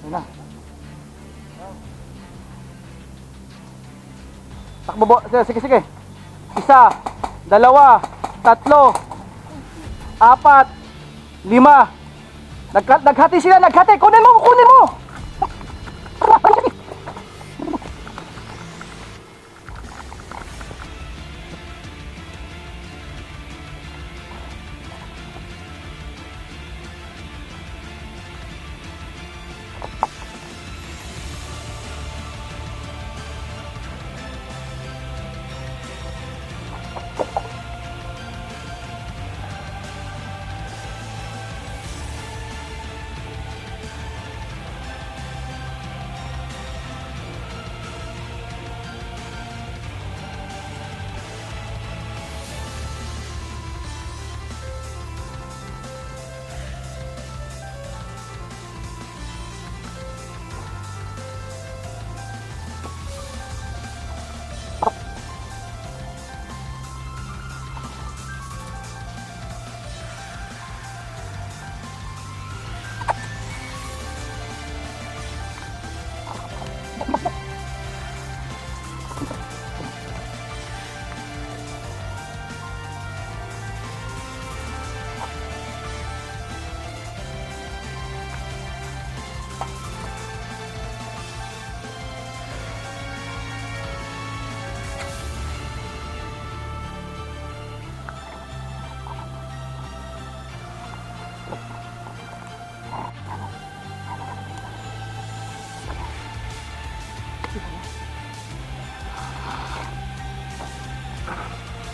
Yun na. Takbo po. Sige, sige. 1, 2, 3, 4, 5. Naghati sila, naghati. Kunin mo, kunin mo.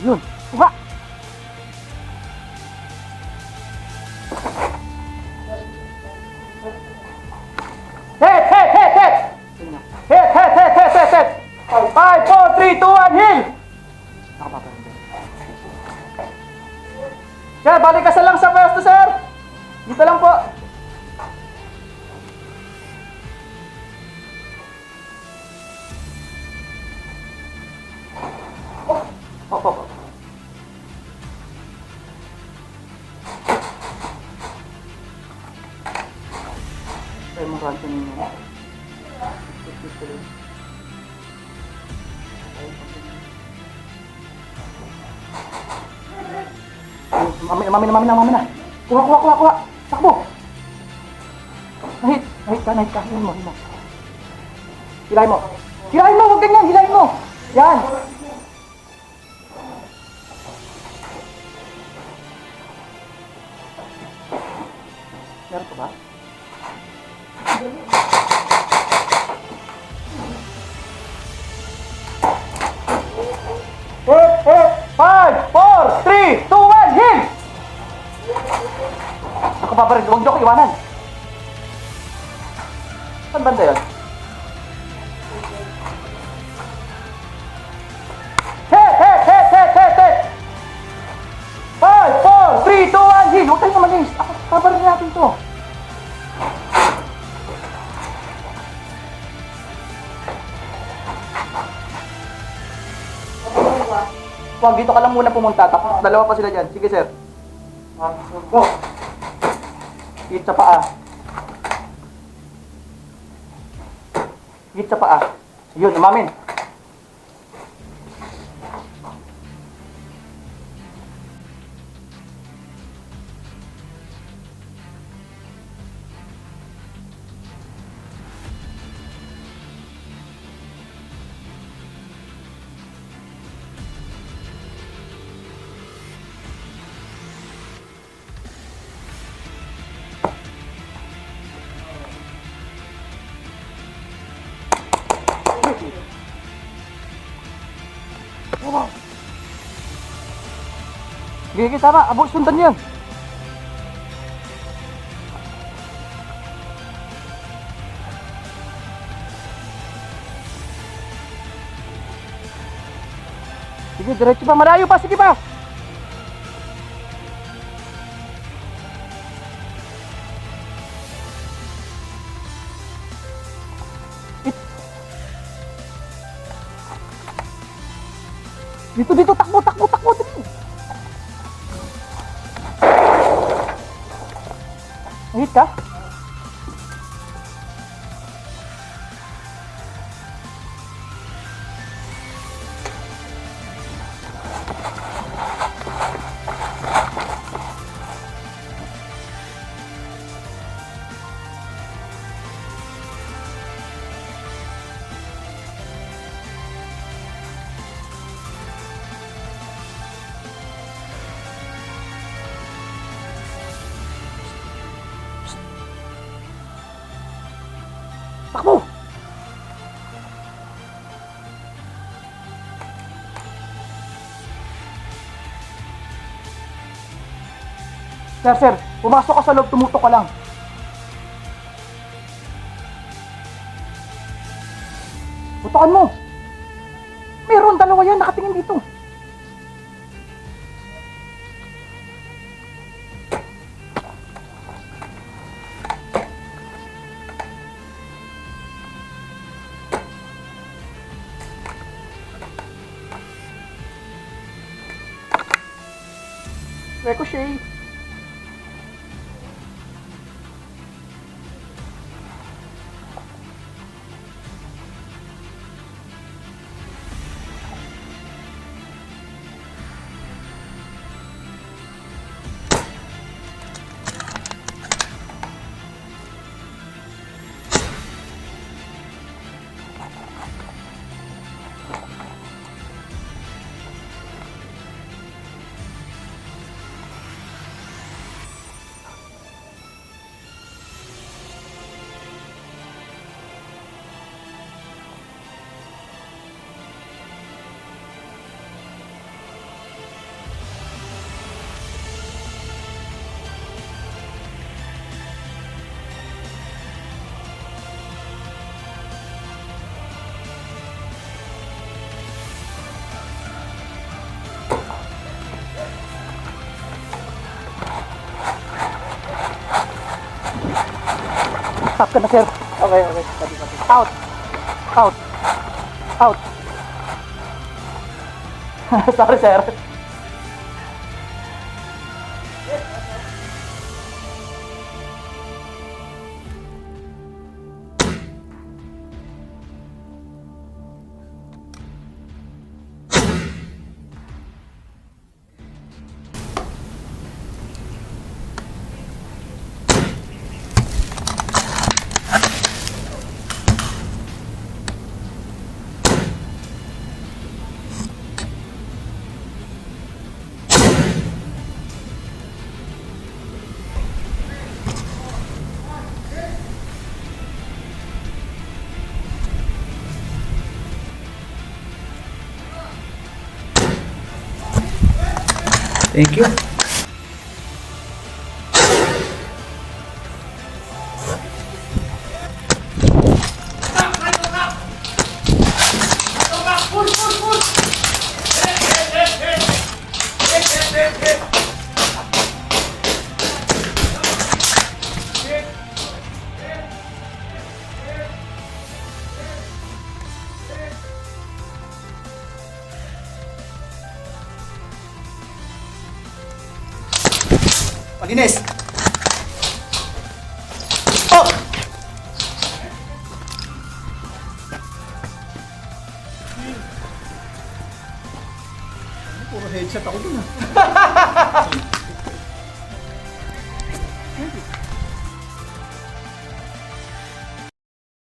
Yun, buka. Hit, hit, hit, hit. Hit, hit, hit, hit, hit, hit. 5, 4, 3, 2, 1, heal. Sir, balik ka lang sa pwesto, sir. Dito lang po. Opo. Ay, mo rancho ninyo. Mami na. Kuha. Takbo. Nahit ka. Hilahin mo. Hilahin mo, huwag ganyan. Hilahin mo. Yan. Meron ka ba? Hit! 5, 4, 3, 2, 1, heal! Ako pa rin, huwag niyo ko iwanan. Saan banda yun? Hit! 5, 4, 3, 2, 1, heal! Huwag tayo umalis. Ako, kabarin natin to. Wag, dito ka lang muna pumunta. Tapos dalawa pa sila dyan. Sige, sir. Go. Hit sa paa. Hit sa paa. Yun, umamin. Sige, tama. Abo, sundan yan. Sige, diretso pa. Malayo pa. Sige pa. Dito. Takbo. Dito. Hit ka? Takbo! Sir, pumasok ka sa loob, tumutok ka lang. Putokan mo! Meron, dalawa yan, nakatingin dito. Ricochet. Stop ka na, sir. Okay. Out. Out. Out. Sorry, sir. Thank you. Malinis! Oh! Puro headshot ako dun ah.